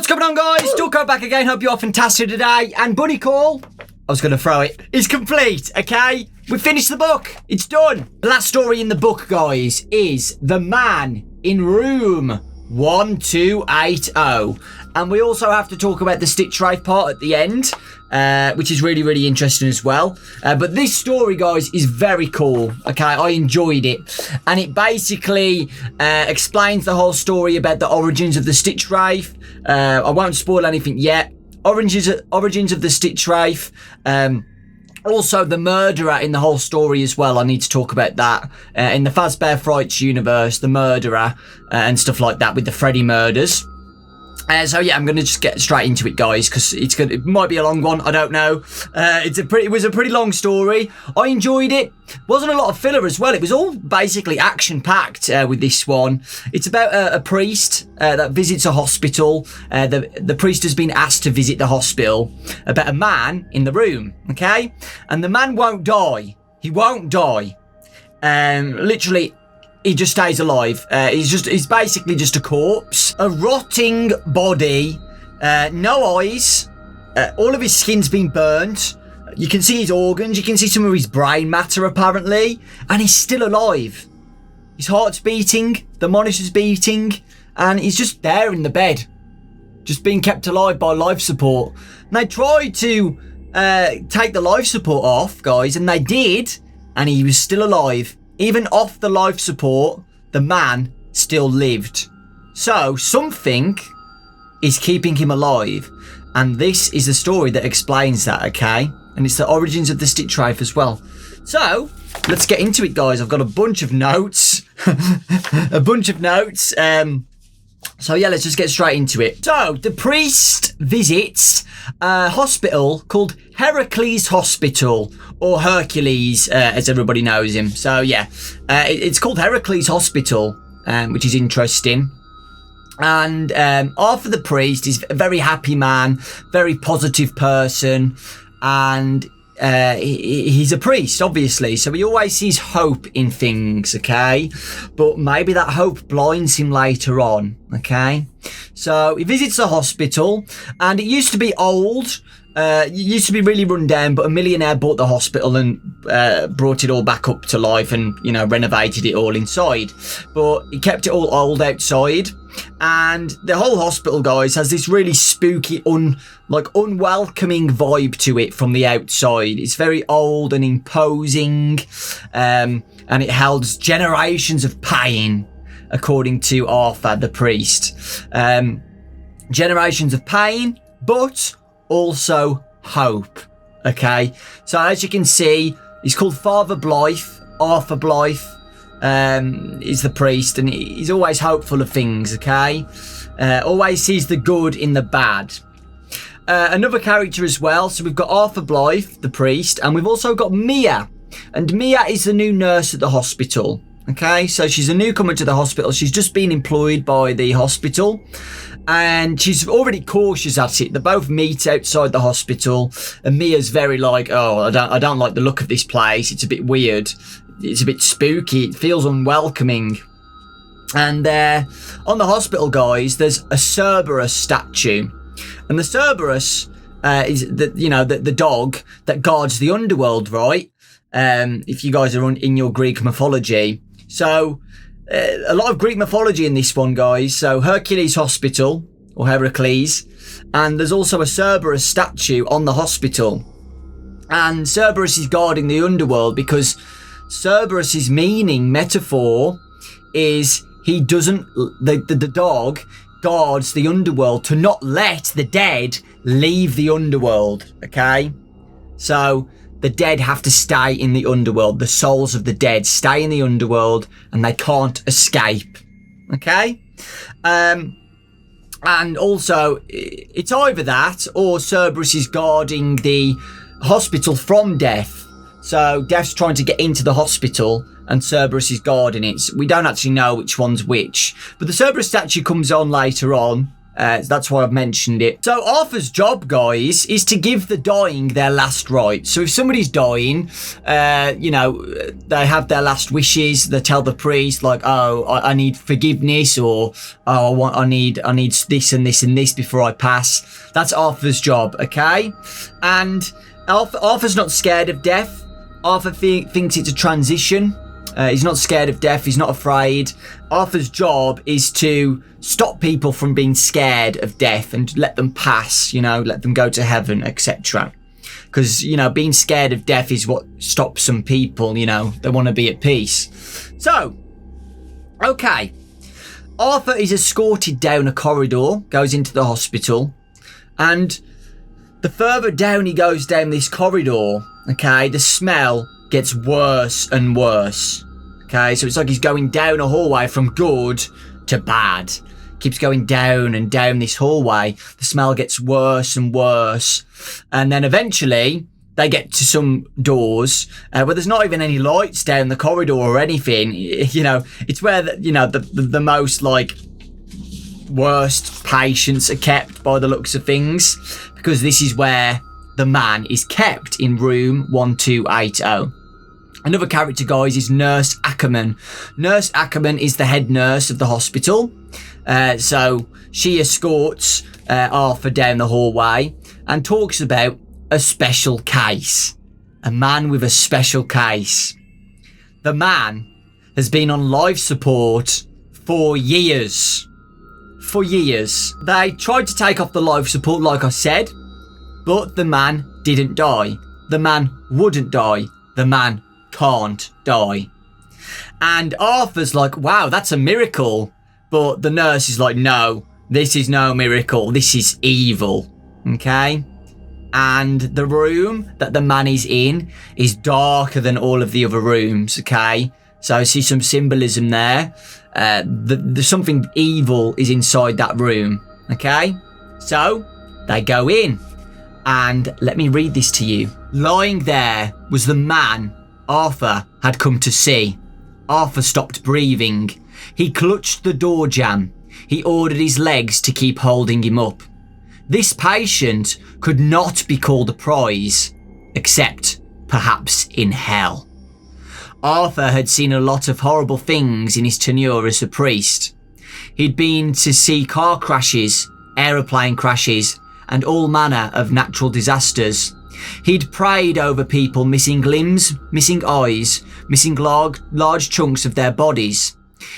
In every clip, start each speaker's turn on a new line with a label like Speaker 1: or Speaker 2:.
Speaker 1: What's going on, guys? Dawkbro back again. Hope you're all fantastic today. And Bunny Call, I was going to throw it, is complete, okay? We finished the book. It's done. The last story in the book, guys, is The Man in Room 1280. And we also have to talk about the Stitchwraith part at the end, which is really, really interesting as well. But this story, guys, is very cool, okay? I enjoyed it. And it basically explains the whole story about the origins of the Stitchwraith. I won't spoil anything yet. Origins of the Stitchwraith. Also, the murderer in the whole story as well. I need to talk about that. In the Fazbear Frights universe, the murderer and stuff like that with the Freddy murders. So yeah, I'm going to just get straight into it, guys, because it might be a long one. I don't know. It was a pretty long story. I enjoyed it. Wasn't a lot of filler as well. It was all basically action-packed with this one. It's about a priest that visits a hospital. The priest has been asked to visit the hospital about a man in the room, okay? And the man won't die. He won't die. Literally, he just stays alive. He's basically just a corpse. A rotting body. No eyes. All of his skin's been burnt. You can see his organs. You can see some of his brain matter, apparently. And he's still alive. His heart's beating. The monitor's beating. And he's just there in the bed. Just being kept alive by life support. And they tried to take the life support off, guys. And they did. And he was still alive. Even off the life support, the man still lived. So, something is keeping him alive. And this is the story that explains that, okay? And it's the origins of the Stitchwraith as well. So, let's get into it, guys. I've got a bunch of notes. A bunch of notes. So, yeah, let's just get straight into it. So, the priest visits a hospital called Heracles Hospital, or Hercules, as everybody knows him. So, yeah, it's called Heracles Hospital, which is interesting. And Arthur the priest is a very happy man, very positive person, and he's a priest, obviously, so he always sees hope in things, okay? But maybe that hope blinds him later on, okay? So he visits the hospital, and it used to be old. It used to be really run down, but a millionaire bought the hospital and brought it all back up to life and, you know, renovated it all inside. But he kept it all old outside. And the whole hospital, guys, has this really spooky, unwelcoming vibe to it from the outside. It's very old and imposing, and it holds generations of pain, according to Arthur the priest. Generations of pain, but also hope, okay? So as you can see, he's called Father Blythe, Arthur Blythe. Is the priest, and he's always hopeful of things, okay? Always sees the good in the bad. Another character as well, so we've got Arthur Blythe, the priest, and we've also got Mia. And Mia is the new nurse at the hospital, okay? So she's a newcomer to the hospital. She's just been employed by the hospital, and she's already cautious at it. They both meet outside the hospital, and Mia's very like, oh, I don't like the look of this place. It's a bit weird. It's a bit spooky. It feels unwelcoming. And on the hospital, guys, there's a Cerberus statue. And the Cerberus is the dog that guards the underworld, right? If you guys are in your Greek mythology. So, a lot of Greek mythology in this one, guys. So, Hercules Hospital, or Heracles. And there's also a Cerberus statue on the hospital. And Cerberus is guarding the underworld because Cerberus's metaphor is he doesn't, the dog guards the underworld to not let the dead leave the underworld, okay? So the dead have to stay in the underworld. The souls of the dead stay in the underworld and they can't escape, okay? And also, it's either that or Cerberus is guarding the hospital from death. So Death's trying to get into the hospital and Cerberus is guarding it. So we don't actually know which one's which. But the Cerberus statue comes on later on. That's why I've mentioned it. So Arthur's job, guys, is to give the dying their last rites. So if somebody's dying, you know, they have their last wishes. They tell the priest, like, oh, I need forgiveness, or oh, I need this and this and this before I pass. That's Arthur's job, okay? And Arthur's not scared of death. Arthur thinks it's a transition. He's not scared of death. He's not afraid. Arthur's job is to stop people from being scared of death and let them pass, you know, let them go to heaven, etc. Because, you know, being scared of death is what stops some people, you know. They want to be at peace. So, okay. Arthur is escorted down a corridor, goes into the hospital, and the further down he goes down this corridor, okay, the smell gets worse and worse. Okay, so it's like he's going down a hallway from good to bad. Keeps going down and down this hallway. The smell gets worse and worse. And then eventually they get to some doors where there's not even any lights down the corridor or anything. You know, it's where, the most, like, worst patients are kept by the looks of things. Because this is where the man is kept, in room 1280. Another character, guys, is Nurse Ackerman. Nurse Ackerman is the head nurse of the hospital. So she escorts Arthur down the hallway and talks about a special case. A man with a special case. The man has been on life support for years. For years. They tried to take off the life support, like I said, but the man didn't die. The man wouldn't die. The man can't die. And Arthur's like, wow, that's a miracle. But the nurse is like, no, this is no miracle. This is evil. Okay? And the room that the man is in is darker than all of the other rooms. Okay? So I see some symbolism there. There's something evil is inside that room. Okay? So they go in. And let me read this to you. Lying there was the man Arthur had come to see. Arthur stopped breathing. He clutched the door jamb. He ordered his legs to keep holding him up. This patient could not be called a prize, except perhaps in hell. Arthur had seen a lot of horrible things in his tenure as a priest. He'd been to see car crashes, aeroplane crashes, and all manner of natural disasters. He'd prayed over people missing limbs, missing eyes, missing large chunks of their bodies.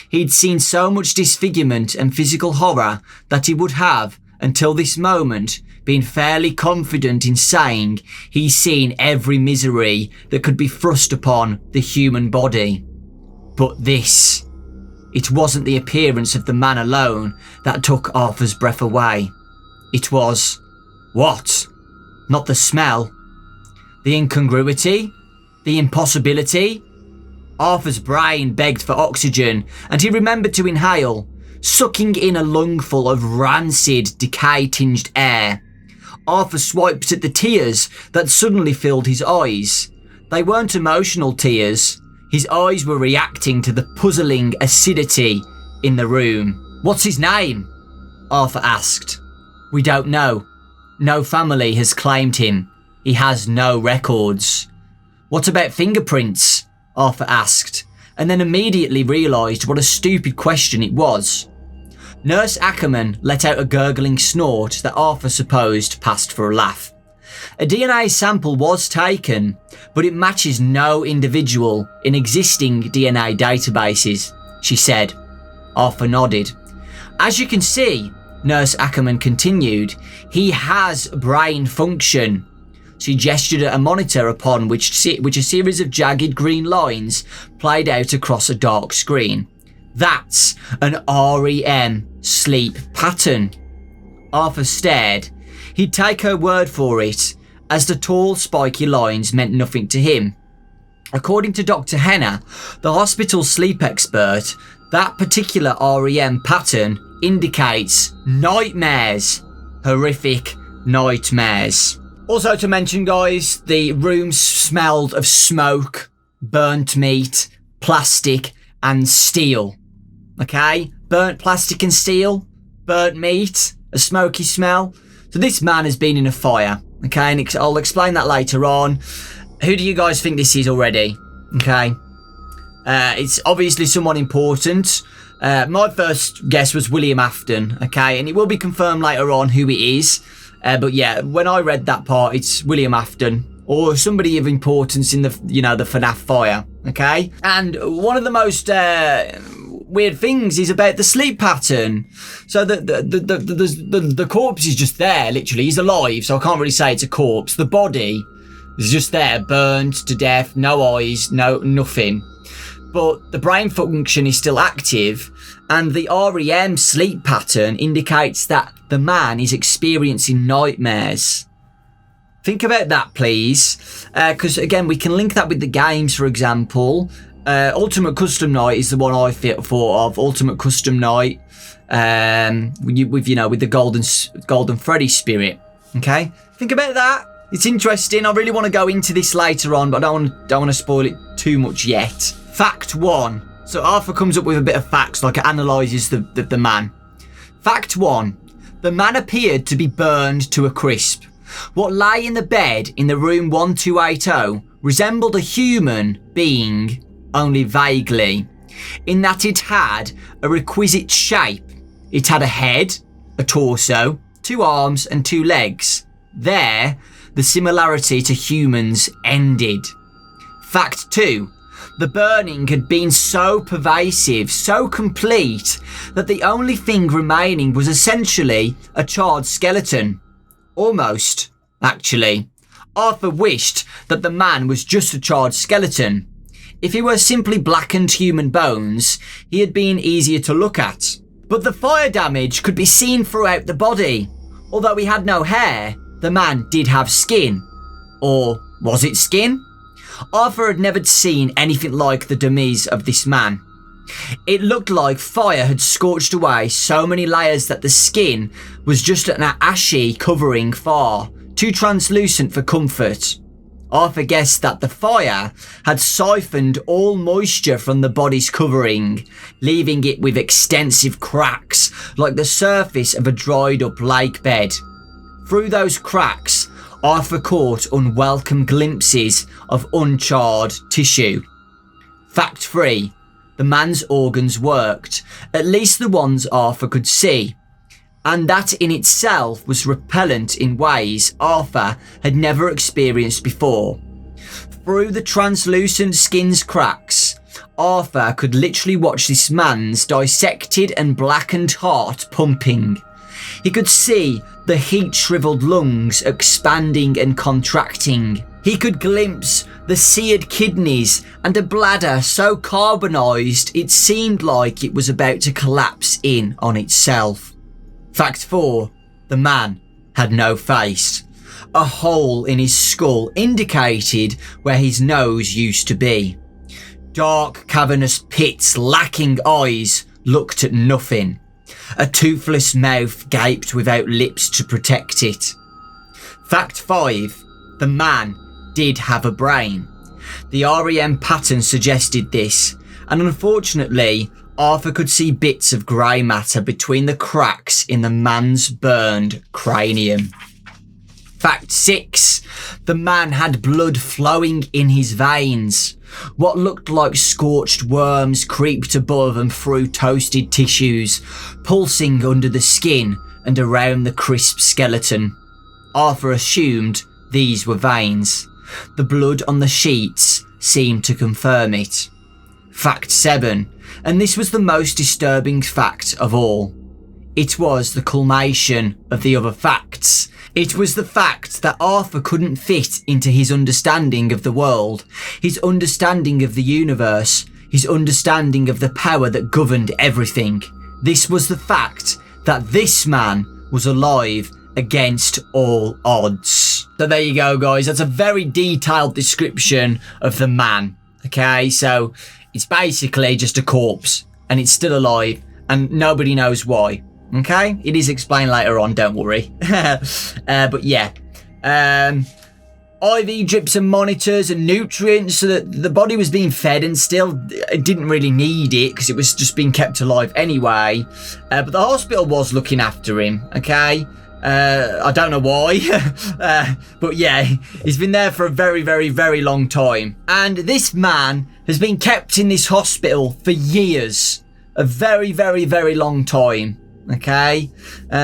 Speaker 1: He'd seen so much disfigurement and physical horror that he would have, until this moment, been fairly confident in saying he's seen every misery that could be thrust upon the human body. But this, it wasn't the appearance of the man alone that took Arthur's breath away. It was, what? Not the smell. The incongruity. The impossibility. Arthur's brain begged for oxygen, and he remembered to inhale, sucking in a lungful of rancid, decay-tinged air. Arthur swiped at the tears that suddenly filled his eyes. They weren't emotional tears. His eyes were reacting to the puzzling acidity in the room. What's his name? Arthur asked. We don't know. No family has claimed him. He has no records. What about fingerprints? Arthur asked, and then immediately realised what a stupid question it was. Nurse Ackerman let out a gurgling snort that Arthur supposed passed for a laugh. A DNA sample was taken, but it matches no individual in existing DNA databases, she said. Arthur nodded. As you can see, Nurse Ackerman continued, he has brain function. She gestured at a monitor upon which a series of jagged green lines played out across a dark screen. That's an REM sleep pattern. Arthur stared. He'd take her word for it, as the tall, spiky lines meant nothing to him. According to Dr. Henner, the hospital's sleep expert, that particular REM pattern indicates nightmares. Horrific nightmares. Also to mention, guys, the room smelled of smoke, burnt meat, plastic, and steel. Okay? Burnt plastic and steel, burnt meat, a smoky smell. So this man has been in a fire, okay, and I'll explain that later on. Who do you guys think this is already? Okay, it's obviously someone important. My first guess was William Afton, okay, and it will be confirmed later on who it is. But yeah, when I read that part, it's William Afton or somebody of importance in the the FNAF fire, okay. And one of the most weird things is about the sleep pattern. So the corpse is just there, literally. He's alive, so I can't really say it's a corpse. The body is just there, burned to death, no eyes, nothing. But the brain function is still active, and the REM sleep pattern indicates that the man is experiencing nightmares. Think about that, please, because again, we can link that with the games, for example. Ultimate Custom Night is the one I thought of. Ultimate Custom Night, with the Golden Freddy spirit. Okay, think about that. It's interesting. I really want to go into this later on, but I don't want to spoil it too much yet. Fact 1. So Arthur comes up with a bit of facts, like it analyses the man. Fact 1. The man appeared to be burned to a crisp. What lay in the bed in the room 1280 resembled a human being, only vaguely, in that it had a requisite shape. It had a head, a torso, 2 arms and 2 legs. There, the similarity to humans ended. Fact 2. The burning had been so pervasive, so complete, that the only thing remaining was essentially a charred skeleton. Almost, actually. Arthur wished that the man was just a charred skeleton. If he were simply blackened human bones, he had been easier to look at. But the fire damage could be seen throughout the body. Although he had no hair, the man did have skin. Or was it skin? Arthur had never seen anything like the demise of this man. It looked like fire had scorched away so many layers that the skin was just an ashy covering, far too translucent for comfort. Arthur guessed that the fire had siphoned all moisture from the body's covering, leaving it with extensive cracks like the surface of a dried up lake bed. Through those cracks, Arthur caught unwelcome glimpses of uncharred tissue. Fact 3. The man's organs worked, at least the ones Arthur could see, and that in itself was repellent in ways Arthur had never experienced before. Through the translucent skin's cracks, Arthur could literally watch this man's dissected and blackened heart pumping. He could see the heat-shriveled lungs expanding and contracting. He could glimpse the seared kidneys and a bladder so carbonised it seemed like it was about to collapse in on itself. Fact 4. The man had no face. A hole in his skull indicated where his nose used to be. Dark, cavernous pits lacking eyes looked at nothing. A toothless mouth gaped without lips to protect it. Fact 5. The man did have a brain. The REM pattern suggested this, and unfortunately, Arthur could see bits of grey matter between the cracks in the man's burned cranium. Fact 6. The man had blood flowing in his veins. What looked like scorched worms creeped above and through toasted tissues, pulsing under the skin and around the crisp skeleton. Arthur assumed these were veins. The blood on the sheets seemed to confirm it. Fact 7, and this was the most disturbing fact of all. It was the culmination of the other facts. It was the fact that Arthur couldn't fit into his understanding of the world, his understanding of the universe, his understanding of the power that governed everything. This was the fact that this man was alive against all odds. So there you go, guys. That's a very detailed description of the man. Okay, so it's basically just a corpse, and it's still alive, and nobody knows why. Okay, it is explained later on, don't worry. But yeah, IV drips and monitors and nutrients so that the body was being fed and still it didn't really need it because it was just being kept alive anyway. But the hospital was looking after him, okay? I don't know why, but yeah, he's been there for a very, very, very long time. And this man has been kept in this hospital for years. A very, very, very long time. Okay,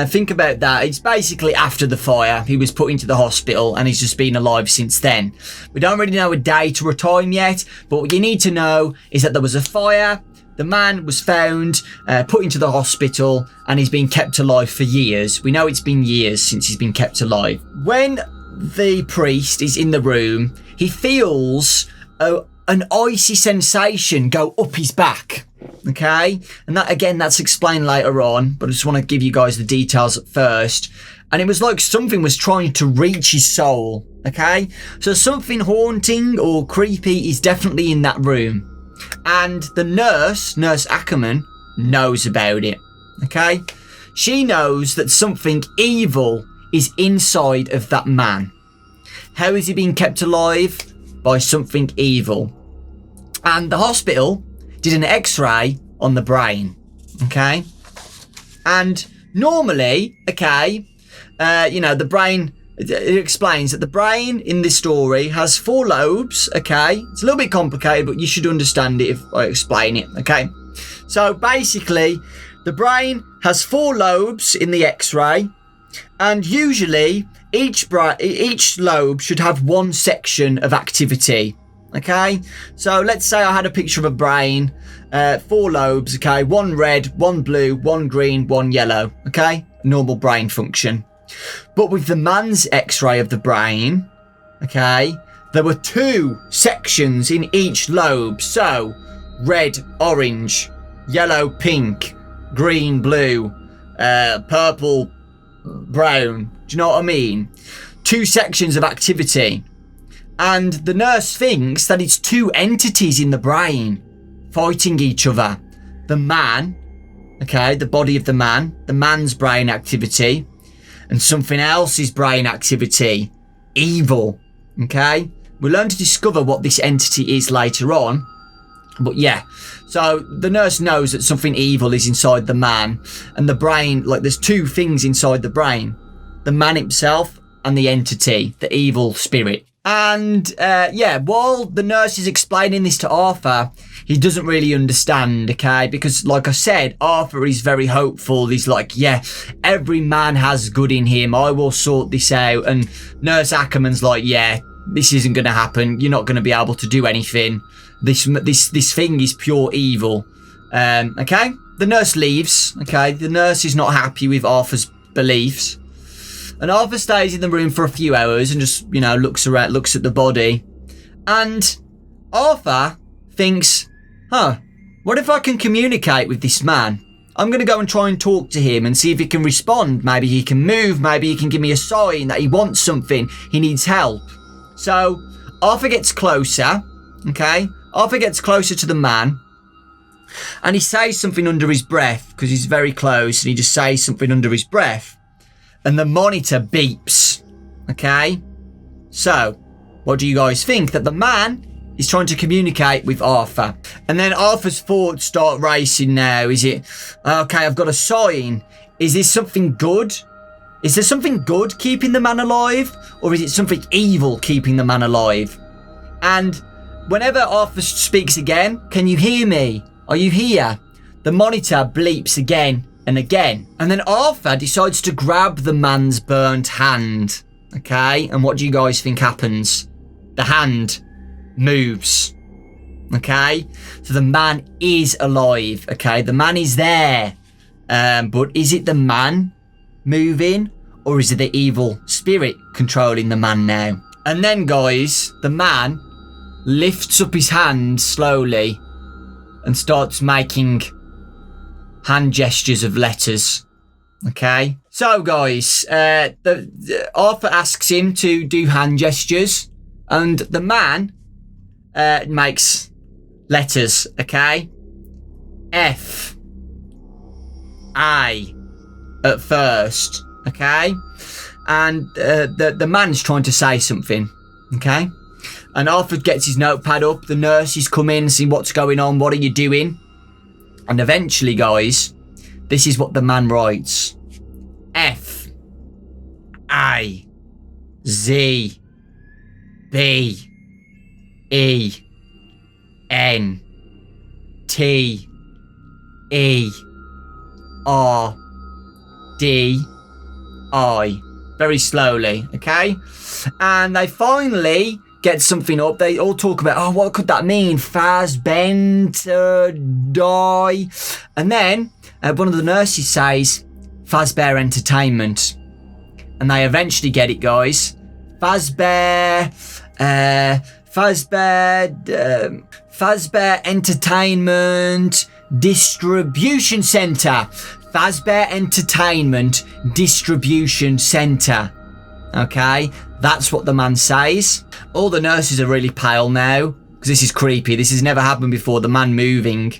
Speaker 1: think about that. It's basically after the fire. He was put into the hospital and he's just been alive since then. We don't really know a date or a time yet, but what you need to know is that there was a fire. The man was found, put into the hospital, and he's been kept alive for years. We know it's been years since he's been kept alive. When the priest is in the room, he feels an icy sensation go up his back. Okay, and that again, that's explained later on, but I just want to give you guys the details at first. And it was like something was trying to reach his soul. Okay, so something haunting or creepy is definitely in that room, and the nurse Ackerman, knows about it. Okay, she knows that something evil is inside of that man. How is he being kept alive? By something evil. And the hospital did an x-ray on the brain, okay? And normally, okay, the brain, it explains that the brain in this story has 4 lobes, okay? It's a little bit complicated, but you should understand it if I explain it, okay? So basically, the brain has 4 lobes in the x-ray, and usually each lobe should have 1 section of activity. Okay, so let's say I had a picture of a brain, 4 lobes, okay, 1 red, 1 blue, 1 green, 1 yellow, okay, normal brain function. But with the man's x-ray of the brain, okay, there were 2 sections in each lobe, so red, orange, yellow, pink, green, blue, purple, brown, do you know what I mean? 2 sections of activity. And the nurse thinks that it's 2 entities in the brain fighting each other. The man, okay, the body of the man's brain activity, and something else's brain activity, evil, okay? We'll learn to discover what this entity is later on. But yeah, so the nurse knows that something evil is inside the man, and the brain, like there's 2 things inside the brain. The man himself and the entity, the evil spirit. And while the nurse is explaining this to Arthur, he doesn't really understand, okay? Because like I said, Arthur is very hopeful. He's like, yeah, every man has good in him. I will sort this out. And Nurse Ackerman's like, yeah, this isn't going to happen. You're not going to be able to do anything. This thing is pure evil. Okay? The nurse leaves, okay? The nurse is not happy with Arthur's beliefs. And Arthur stays in the room for a few hours and just, looks around, looks at the body. And Arthur thinks, what if I can communicate with this man? I'm going to go and try and talk to him and see if he can respond. Maybe he can move. Maybe he can give me a sign that he wants something. He needs help. So Arthur gets closer, okay? Arthur gets closer to the man. And he says something under his breath because he's very close. And he just says something under his breath. And the monitor beeps, okay? So, what do you guys think? That the man is trying to communicate with Arthur. And then Arthur's thoughts start racing now. Is it, okay, I've got a sign. Is this something good? Is there something good keeping the man alive? Or is it something evil keeping the man alive? And whenever Arthur speaks again, can you hear me? Are you here? The monitor bleeps again and again. And then Arthur decides to grab the man's burnt hand. Okay, and what do you guys think happens? The hand moves. Okay, so the man is alive. Okay, the man is there. But is it the man moving? Or is it the evil spirit controlling the man now? And then, guys, the man lifts up his hand slowly and starts making hand gestures of letters. Okay, so guys, Arthur asks him to do hand gestures, and the man makes letters. Okay, F, A at first. Okay, and the man's trying to say something. Okay? And Arthur gets his notepad up. The nurses come in and see what's going on. What are you doing? And eventually, guys, this is what the man writes. F A Z B E N T E R D I. Very slowly, okay? And they finally get something up. They all talk about, oh, what could that mean? Fazbear die. And then one of the nurses says, Fazbear Entertainment. And they eventually get it, guys. Fazbear Entertainment Distribution Centre. Fazbear Entertainment Distribution Centre. Okay, that's what the man says. All the nurses are really pale now, because this is creepy. This has never happened before, the man moving.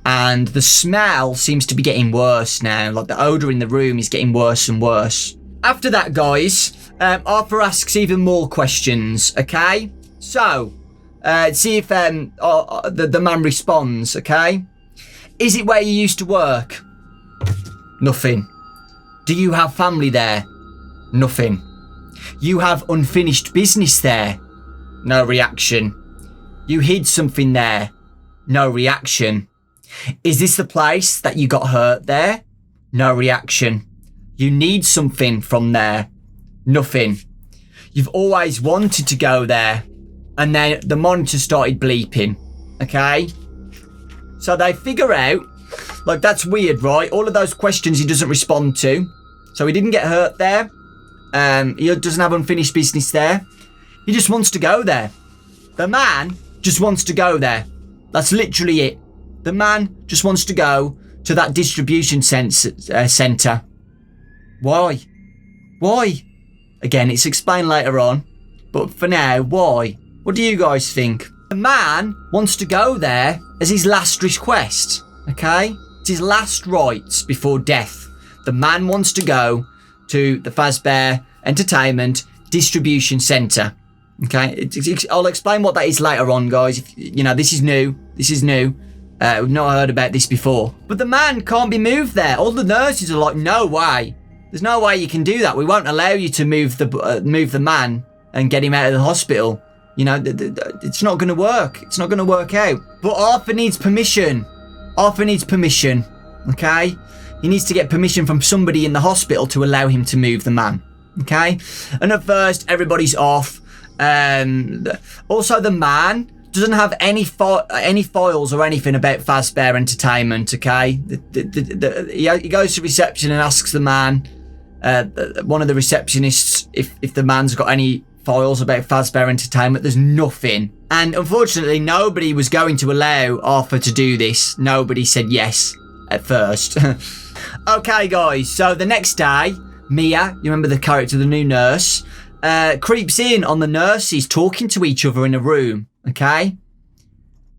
Speaker 1: And the smell seems to be getting worse now. Like, the odour in the room is getting worse and worse. After that, guys, Arthur asks even more questions, okay? So, see if the man responds, okay? Is it where you used to work? Nothing. Do you have family there? Nothing. You have unfinished business there? No reaction. You hid something there? No reaction. Is this the place that you got hurt there? No reaction. You need something from there? Nothing. You've always wanted to go there? And then the monitor started bleeping. Okay? So they figure out, like, that's weird, right? All of those questions he doesn't respond to. So he didn't get hurt there. He doesn't have unfinished business there. He just wants to go there. The man just wants to go there. That's literally it. The man just wants to go to that distribution centre. Why? Why? Again, it's explained later on. But for now, why? What do you guys think? The man wants to go there as his last request. Okay? It's his last rites before death. The man wants to go to the Fazbear Entertainment Distribution Centre. Okay? I'll explain what that is later on, guys. You know, this is new. This is new. We've not heard about this before. But the man can't be moved there. All the nurses are like, no way. There's no way you can do that. We won't allow you to move the man and get him out of the hospital. You know, it's not going to work. It's not going to work out. But Arthur needs permission. Arthur needs permission. Okay? He needs to get permission from somebody in the hospital to allow him to move the man. Okay? And at first, everybody's off. Also, the man doesn't have any files or anything about Fazbear Entertainment, okay? He goes to reception and asks the man, one of the receptionists, if the man's got any files about Fazbear Entertainment. There's nothing. And unfortunately, nobody was going to allow Arthur to do this. Nobody said yes at first. Okay, guys, so the next day, Mia, you remember the character, the new nurse, creeps in on the nurses talking to each other in a room, okay?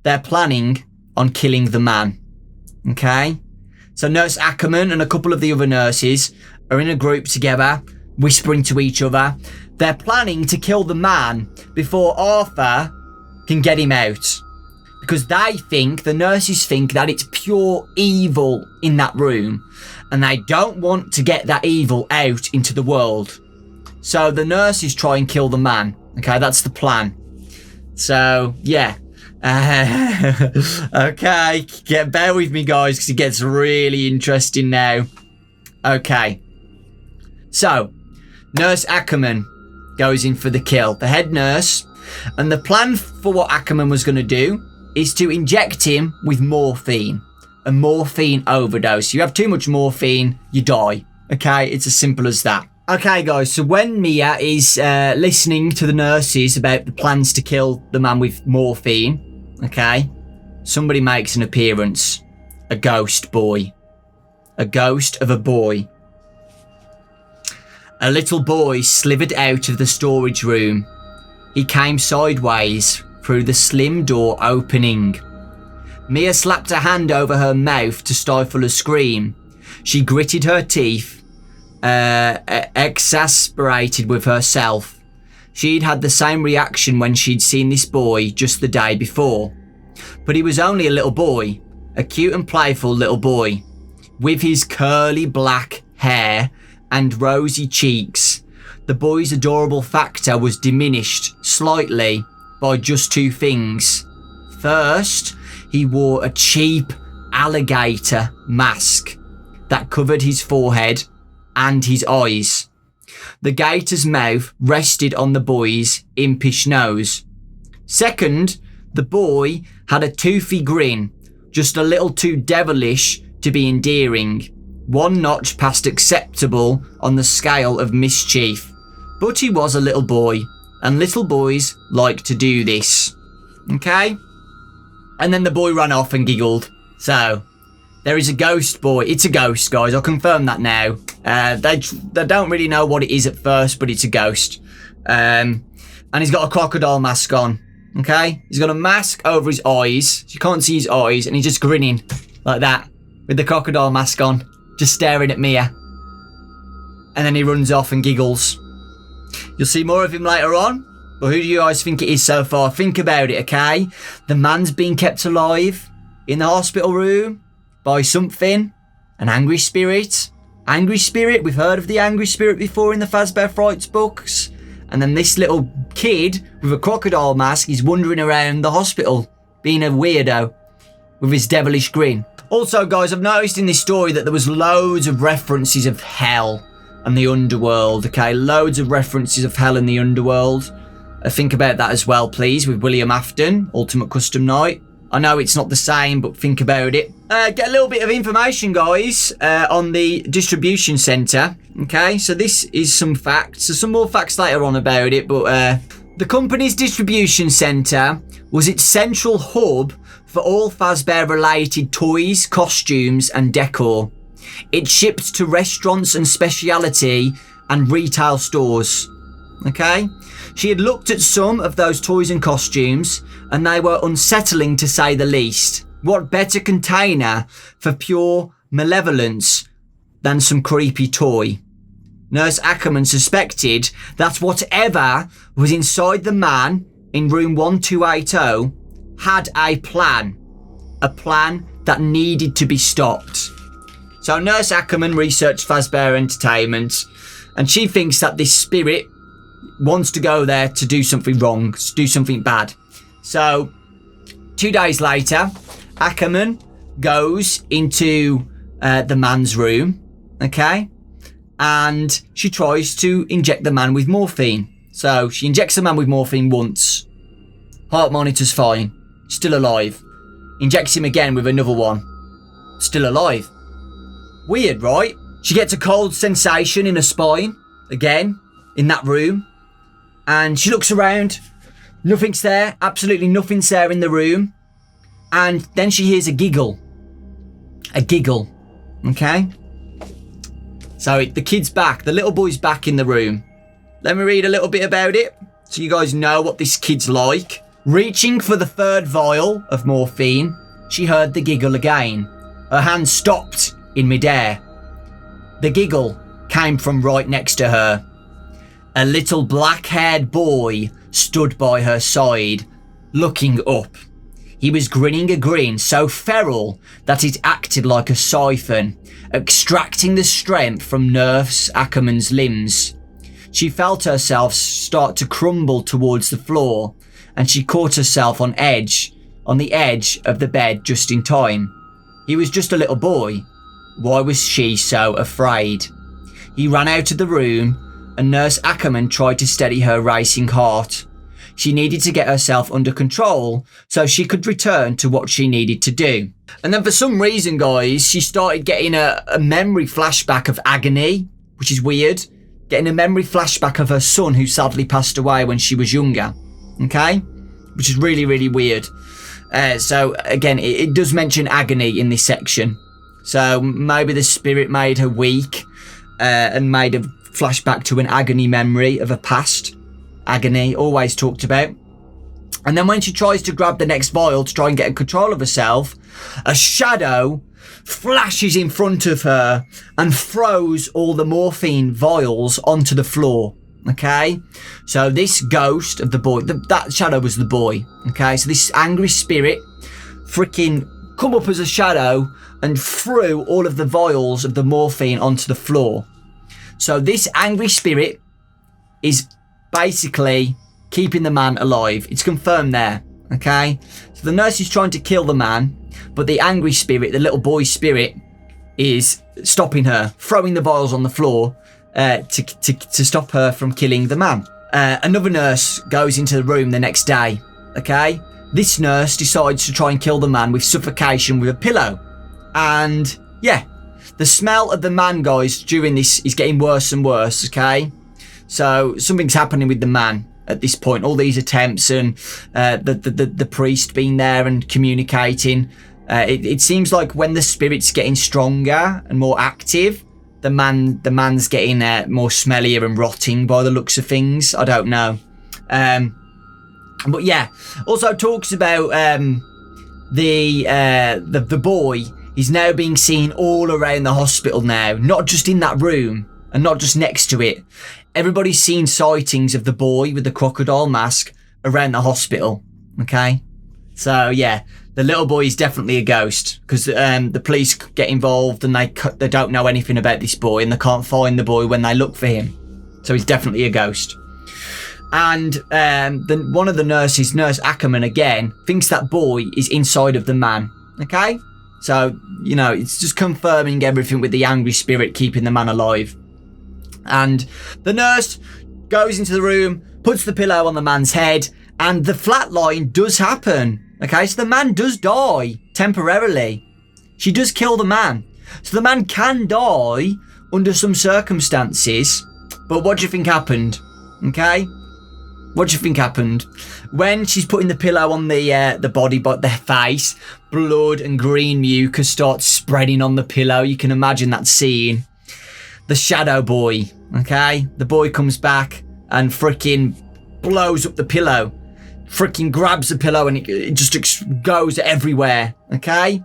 Speaker 1: They're planning on killing the man, okay? So Nurse Ackerman and a couple of the other nurses are in a group together, whispering to each other. They're planning to kill the man before Arthur can get him out. Because the nurses think that it's pure evil in that room. And they don't want to get that evil out into the world. So the nurses try and kill the man. Okay, that's the plan. So, yeah. Okay, bear with me, guys, because it gets really interesting now. Okay. So, Nurse Ackerman goes in for the kill, the head nurse. And the plan for what Ackerman was going to do is to inject him with morphine. A morphine overdose. You have too much morphine, you die. Okay, it's as simple as that. Okay, guys, so when Mia is listening to the nurses about the plans to kill the man with morphine, okay, somebody makes an appearance. A ghost boy. A ghost of a boy. A little boy slithered out of the storage room. He came sideways through the slim door opening. Mia slapped a hand over her mouth to stifle a scream. She gritted her teeth, exasperated with herself. she'd had the same reaction when she'd seen this boy just the day before. But he was only a little boy, a cute and playful little boy, with his curly black hair and rosy cheeks. The boy's adorable factor was diminished slightly by just two things. First, he wore a cheap alligator mask that covered his forehead and his eyes. The gator's mouth rested on the boy's impish nose. Second, the boy had a toothy grin, just a little too devilish to be endearing, one notch past acceptable on the scale of mischief. But he was a little boy, and little boys like to do this. Okay? And then the boy ran off and giggled. So, there is a ghost boy. It's a ghost, guys. I'll confirm that now. They don't really know what it is at first, but it's a ghost. And he's got a crocodile mask on. Okay? He's got a mask over his eyes. So you can't see his eyes. And he's just grinning like that with the crocodile mask on. Just staring at Mia. And then he runs off and giggles. You'll see more of him later on. But who do you guys think it is so far? Think about it, okay? The man's been kept alive in the hospital room by something. An angry spirit. Angry spirit. We've heard of the angry spirit before in the Fazbear Frights books. And then this little kid with a crocodile mask is wandering around the hospital being a weirdo with his devilish grin. Also, guys, I've noticed in this story that there was loads of references of hell and the underworld, okay? Loads of references of hell and the underworld. Think about that as well, please, with William Afton, Ultimate Custom Night. I know it's not the same, but think about it. Get a little bit of information, guys, on the distribution centre, okay? So this is some facts. So some more facts later on about it, but the company's distribution centre was its central hub for all Fazbear-related toys, costumes, and decor. It shipped to restaurants and specialty and retail stores. Okay? She had looked at some of those toys and costumes, and they were unsettling to say the least. What better container for pure malevolence than some creepy toy? Nurse Ackerman suspected that whatever was inside the man in room 1280 had a plan that needed to be stopped. So Nurse Ackerman researched Fazbear Entertainment, and she thinks that this spirit wants to go there to do something wrong, to do something bad. So 2 days later, Ackerman goes into the man's room, okay? And she tries to inject the man with morphine. So she injects the man with morphine once. Heart monitor's fine. Still alive. Injects him again with another one. Still alive. Weird, right? She gets a cold sensation in her spine. Again, in that room. And she looks around. Nothing's there. Absolutely nothing's there in the room. And then she hears a giggle. A giggle. Okay? So the kid's back. The little boy's back in the room. Let me read a little bit about it so you guys know what this kid's like. Reaching for the third vial of morphine, she heard the giggle again. Her hand stopped in midair. The giggle came from right next to her. A little black-haired boy stood by her side, looking up. He was grinning a grin so feral that it acted like a siphon, extracting the strength from Nurse Ackerman's limbs. She felt herself start to crumble towards the floor, and she caught herself on the edge of the bed just in time. He was just a little boy. Why was she so afraid? He ran out of the room, and Nurse Ackerman tried to steady her racing heart. She needed to get herself under control so she could return to what she needed to do. And then for some reason, guys, she started getting a memory flashback of agony, which is weird. Getting a memory flashback of her son who sadly passed away when she was younger. Okay? Which is really, really weird. So, again, it does mention agony in this section. So, maybe the spirit made her weak and made a flashback to an agony memory of her past. Agony, always talked about. And then when she tries to grab the next vial to try and get control of herself, a shadow flashes in front of her and throws all the morphine vials onto the floor. Okay, so this ghost of the boy, that shadow was the boy. Okay, so this angry spirit freaking come up as a shadow and threw all of the vials of the morphine onto the floor. So this angry spirit is basically keeping the man alive. It's confirmed there. Okay, so the nurse is trying to kill the man, but the angry spirit, the little boy spirit, is stopping her, throwing the vials on the floor to stop her from killing the man. Another nurse goes into the room the next day. Okay, this nurse decides to try and kill the man with suffocation with a pillow. And yeah, the smell of the man, guys, during this is getting worse and worse. Okay, so something's happening with the man at this point. All these attempts and the priest being there and communicating. It seems like when the spirit's getting stronger and more active, the man's getting more smellier and rotting by the looks of things. I don't know. But yeah, also talks about the boy is now being seen all around the hospital now, not just in that room and not just next to it. Everybody's seen sightings of the boy with the crocodile mask around the hospital. Okay, so yeah, the little boy is definitely a ghost because the police get involved and they don't know anything about this boy and they can't find the boy when they look for him. So he's definitely a ghost. And one of the nurses, Nurse Ackerman again, thinks that boy is inside of the man. Okay, so you know it's just confirming everything with the angry spirit keeping the man alive. And the nurse goes into the room, puts the pillow on the man's head, and the flatline does happen. Okay, so the man does die temporarily. She does kill the man. So the man can die under some circumstances. But what do you think happened? Okay? What do you think happened? When she's putting the pillow on the body, but the face, blood and green mucus starts spreading on the pillow. You can imagine that scene. The shadow boy, okay? The boy comes back and freaking blows up the pillow. Freaking grabs the pillow and it just goes everywhere, okay?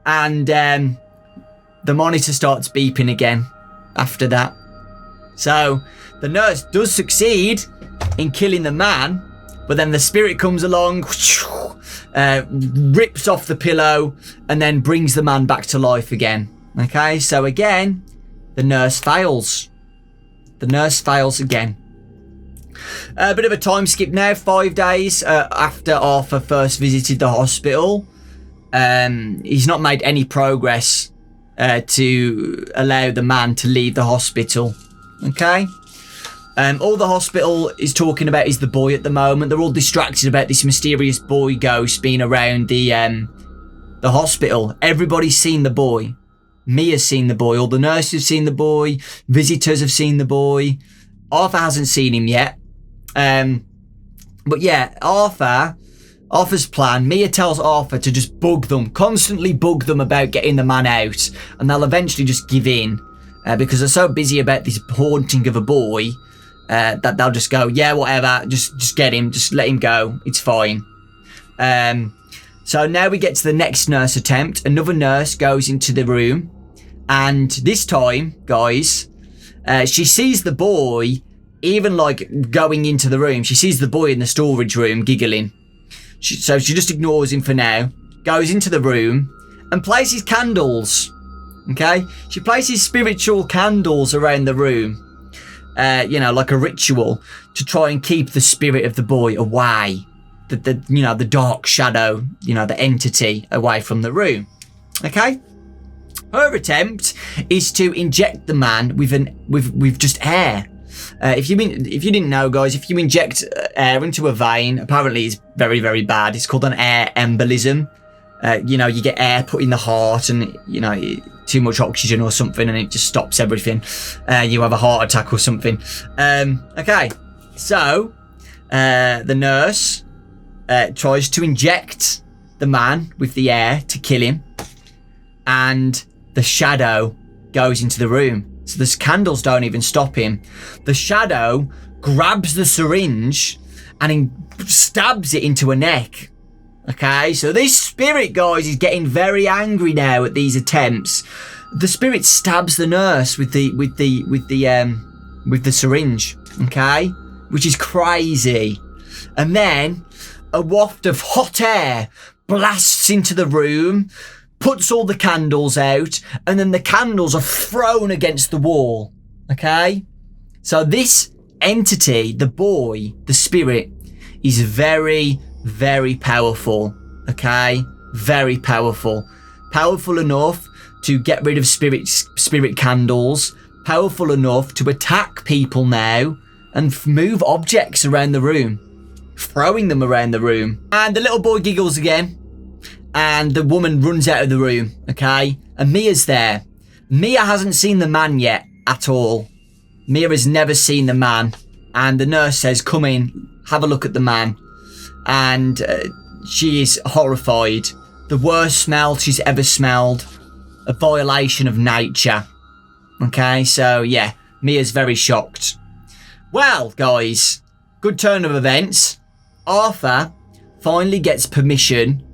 Speaker 1: And the monitor starts beeping again after that. So the nurse does succeed in killing the man, but then the spirit comes along, rips off the pillow and then brings the man back to life again. Okay, so again, the nurse fails. The nurse fails again. A bit of a time skip now. 5 days after Arthur first visited the hospital. He's not made any progress to allow the man to leave the hospital. Okay? All the hospital is talking about is the boy at the moment. They're all distracted about this mysterious boy ghost being around the hospital. Everybody's seen the boy. Mia's seen the boy. All the nurses have seen the boy. Visitors have seen the boy. Arthur hasn't seen him yet. But yeah, Arthur's plan, Mia tells Arthur to just bug them, constantly bug them about getting the man out, and they'll eventually just give in because they're so busy about this haunting of a boy that they'll just go, yeah, whatever, just get him, just let him go, it's fine. So now we get to the next nurse attempt. Another nurse goes into the room, and this time, guys, she sees the boy. Even like going into the room, she sees the boy in the storage room giggling. So she just ignores him for now, goes into the room and places candles. Okay? She places spiritual candles around the room. You know, like a ritual to try and keep the spirit of the boy away. The dark shadow, the entity away from the room. Okay? Her attempt is to inject the man with just air. If you didn't know, guys, if you inject air into a vein, apparently it's very, very bad. It's called an air embolism. You get air put in the heart and, too much oxygen or something and it just stops everything. You have a heart attack or something. Okay, so the nurse tries to inject the man with the air to kill him, and the shadow goes into the room. So the candles don't even stop him. The shadow grabs the syringe and stabs it into her neck. Okay, so this spirit, guys, is getting very angry now at these attempts. The spirit stabs the nurse with the syringe. okay, which is crazy. And then a waft of hot air blasts into the room, puts all the candles out, and then the candles are thrown against the wall, okay? So this entity, the boy, the spirit, is very, very powerful, okay? Very powerful. Powerful enough to get rid of spirit candles, powerful enough to attack people now and move objects around the room, throwing them around the room. And the little boy giggles again, and the woman runs out of the room, okay? And Mia's there. Mia hasn't seen the man yet at all. Mia has never seen the man, and the nurse says, come in, have a look at the man. And she is horrified. The worst smell she's ever smelled. A violation of nature. Okay, so yeah, Mia's very shocked. Well, guys, good turn of events. Arthur finally gets permission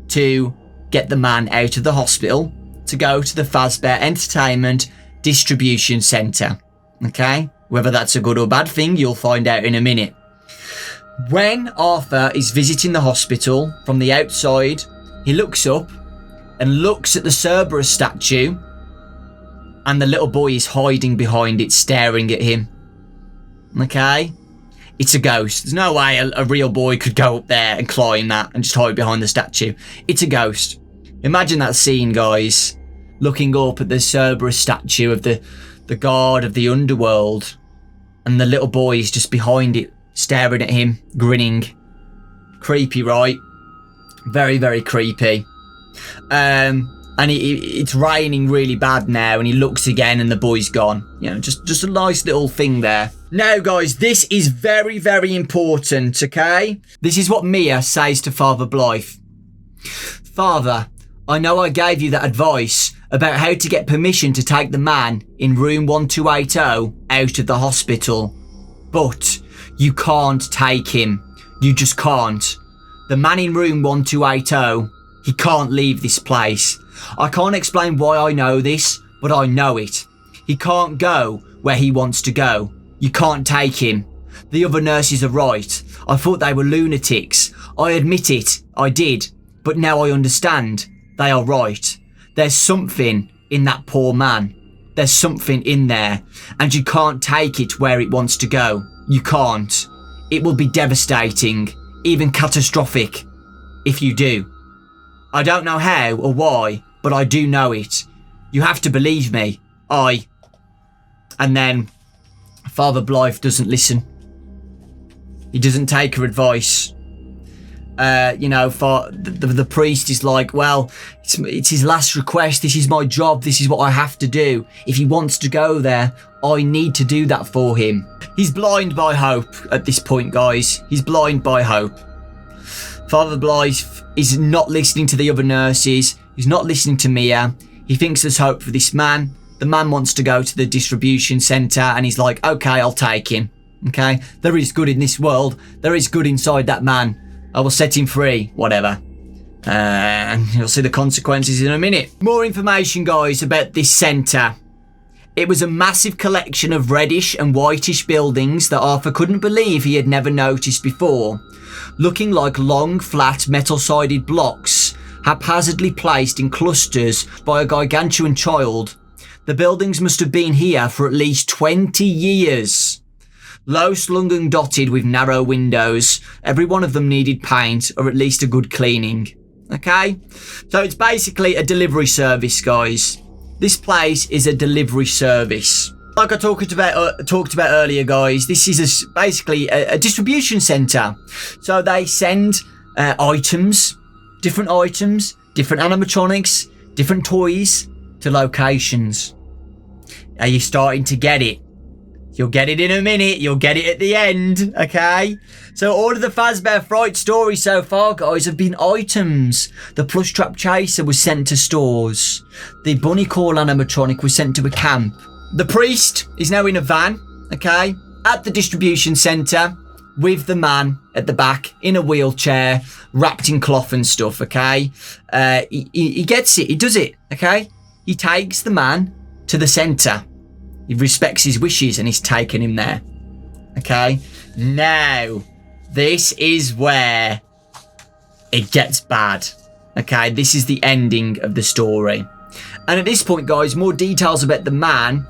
Speaker 1: to get the man out of the hospital to go to the Fazbear Entertainment Distribution Centre. Okay, whether that's a good or bad thing, you'll find out in a minute. When Arthur is visiting the hospital from the outside, he looks up and looks at the Cerberus statue, and the little boy is hiding behind it, staring at him. Okay? It's a ghost. There's no way a real boy could go up there and climb that and just hide behind the statue. It's a ghost. Imagine that scene, guys. Looking up at the Cerberus statue of the god of the underworld, and the little boy is just behind it, staring at him, grinning. Creepy, right? Very, very creepy. And it's raining really bad now, and he looks again and the boy's gone. You know, just a nice little thing there. Now, guys, this is very, very important, okay? This is what Mia says to Father Blythe. Father, I know I gave you that advice about how to get permission to take the man in room 1280 out of the hospital. But you can't take him. You just can't. The man in room 1280, he can't leave this place. I can't explain why I know this, but I know it. He can't go where he wants to go. You can't take him. The other nurses are right. I thought they were lunatics. I admit it, I did. But now I understand. They are right. There's something in that poor man. There's something in there. And you can't take it where it wants to go. You can't. It will be devastating, even catastrophic, if you do. I don't know how or why, but I do know it. You have to believe me. And then Father Blythe doesn't listen. He doesn't take her advice. For the priest is like, well, it's his last request. This is my job. This is what I have to do. If he wants to go there, I need to do that for him. He's blind by hope at this point, guys. He's blind by hope. Father Blythe is not listening to the other nurses. He's not listening to Mia. He thinks there's hope for this man. The man wants to go to the distribution centre, and he's like, okay, I'll take him. Okay, there is good in this world. There is good inside that man. I will set him free, whatever. And you'll see the consequences in a minute. More information, guys, about this centre. It was a massive collection of reddish and whitish buildings that Arthur couldn't believe he had never noticed before. Looking like long, flat, metal-sided blocks, haphazardly placed in clusters by a gargantuan child. The buildings must have been here for at least 20 years. Low slung and dotted with narrow windows. Every one of them needed paint or at least a good cleaning. Okay? So it's basically a delivery service, guys. This place is a delivery service. Like I talked about earlier, guys, this is basically a distribution centre. So they send items, different animatronics, different toys to locations. Are you starting to get it? You'll get it in a minute. You'll get it at the end, okay? So all of the Fazbear Frights stories so far, guys, have been items. The plush trap chaser was sent to stores. The bunny call animatronic was sent to a camp. The priest is now in a van, okay, at the distribution centre with the man at the back in a wheelchair, wrapped in cloth and stuff, okay? He gets it. He does it, okay? He takes the man to the centre. He respects his wishes and he's taken him there. Okay, now this is where it gets bad. Okay, this is the ending of the story. And at this point, guys, more details about the man.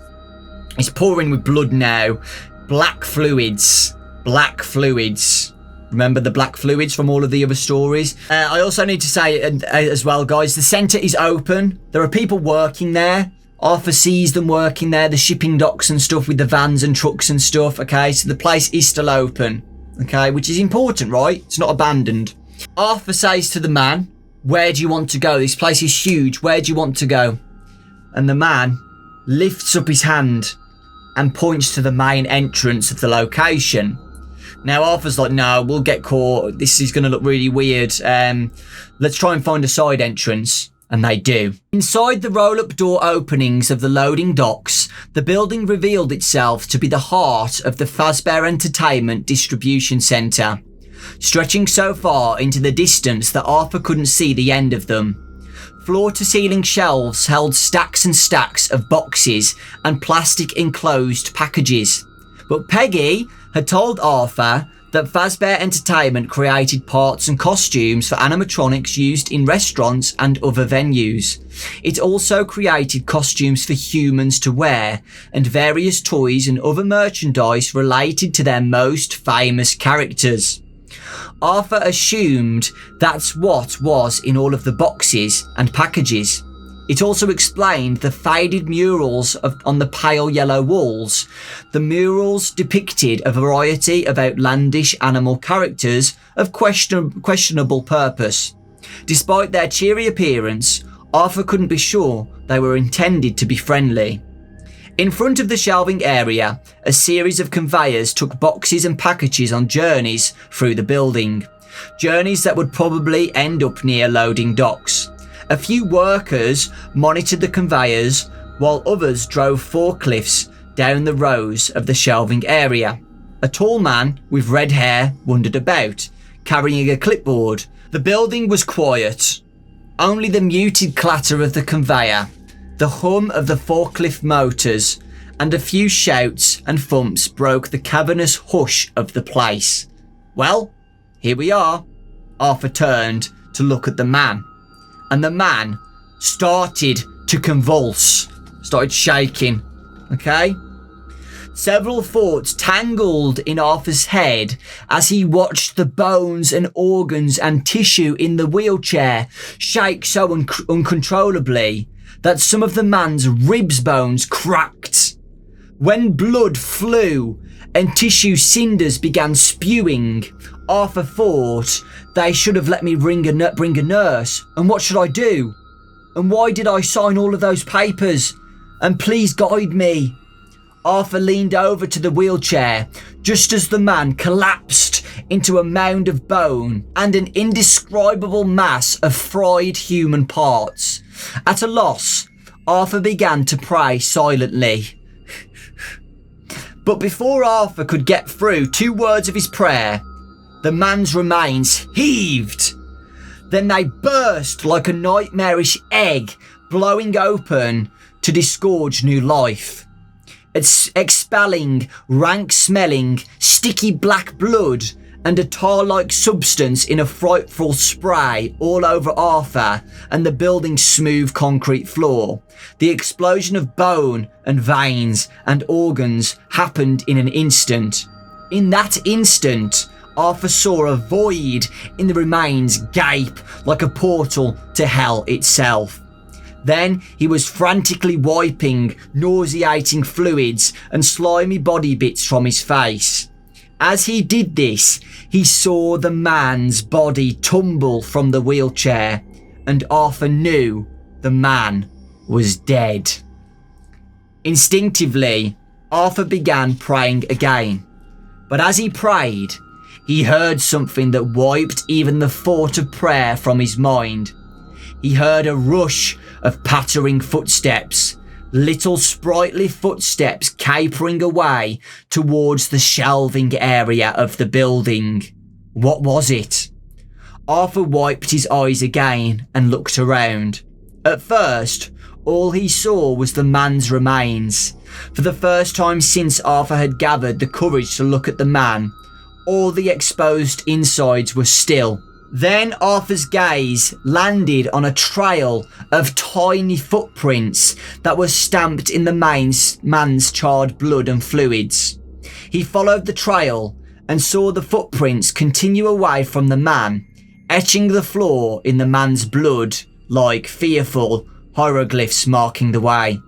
Speaker 1: It's pouring with blood now. Black fluids. Black fluids. Remember the black fluids from all of the other stories? I also need to say as well, guys, the centre is open. There are people working there. Arthur sees them working there, the shipping docks and stuff with the vans and trucks and stuff, okay? So the place is still open, okay? Which is important, right? It's not abandoned. Arthur says to the man, where do you want to go? This place is huge. Where do you want to go? And the man lifts up his hand and points to the main entrance of the location. Now Arthur's like, no, we'll get caught. This is going to look really weird. Let's try and find a side entrance. And they do. Inside the roll-up door openings of the loading docks, the building revealed itself to be the heart of the Fazbear Entertainment Distribution Centre, stretching so far into the distance that Arthur couldn't see the end of them. Floor-to-ceiling shelves held stacks and stacks of boxes and plastic enclosed packages. But Peggy had told Arthur that Fazbear Entertainment created parts and costumes for animatronics used in restaurants and other venues. It also created costumes for humans to wear and various toys and other merchandise related to their most famous characters. Arthur assumed that's what was in all of the boxes and packages. It also explained the faded murals on the pale yellow walls. The murals depicted a variety of outlandish animal characters of questionable purpose. Despite their cheery appearance, Arthur couldn't be sure they were intended to be friendly. In front of the shelving area, a series of conveyors took boxes and packages on journeys through the building. Journeys that would probably end up near loading docks. A few workers monitored the conveyors, while others drove forklifts down the rows of the shelving area. A tall man with red hair wandered about, carrying a clipboard. The building was quiet. Only the muted clatter of the conveyor, the hum of the forklift motors, and a few shouts and thumps broke the cavernous hush of the place. Well, here we are. Arthur turned to look at the man. And the man started to convulse, started shaking, okay? Several thoughts tangled in Arthur's head as he watched the bones and organs and tissue in the wheelchair shake so uncontrollably that some of the man's ribs bones cracked. When blood flew and tissue cinders began spewing, Arthur thought, they should have let me bring a nurse. And what should I do? And why did I sign all of those papers? And please guide me. Arthur leaned over to the wheelchair just as the man collapsed into a mound of bone and an indescribable mass of fried human parts. At a loss, Arthur began to pray silently. But before Arthur could get through 2 words of his prayer, the man's remains heaved. Then they burst like a nightmarish egg blowing open to disgorge new life. It's expelling rank-smelling, sticky black blood and a tar-like substance in a frightful spray all over Arthur and the building's smooth concrete floor. The explosion of bone and veins and organs happened in an instant. In that instant, Arthur saw a void in the remains gape like a portal to hell itself. Then he was frantically wiping nauseating fluids and slimy body bits from his face. As he did this, he saw the man's body tumble from the wheelchair, and Arthur knew the man was dead. Instinctively, Arthur began praying again. But as he prayed, he heard something that wiped even the thought of prayer from his mind. He heard a rush of pattering footsteps, little sprightly footsteps capering away towards the shelving area of the building. What was it? Arthur wiped his eyes again and looked around. At first, all he saw was the man's remains, For the first time since Arthur had gathered the courage to look at the man, all the exposed insides were still. Then Arthur's gaze landed on a trail of tiny footprints that were stamped in the man's charred blood and fluids. He followed the trail and saw the footprints continue away from the man, etching the floor in the man's blood like fearful hieroglyphs marking the way.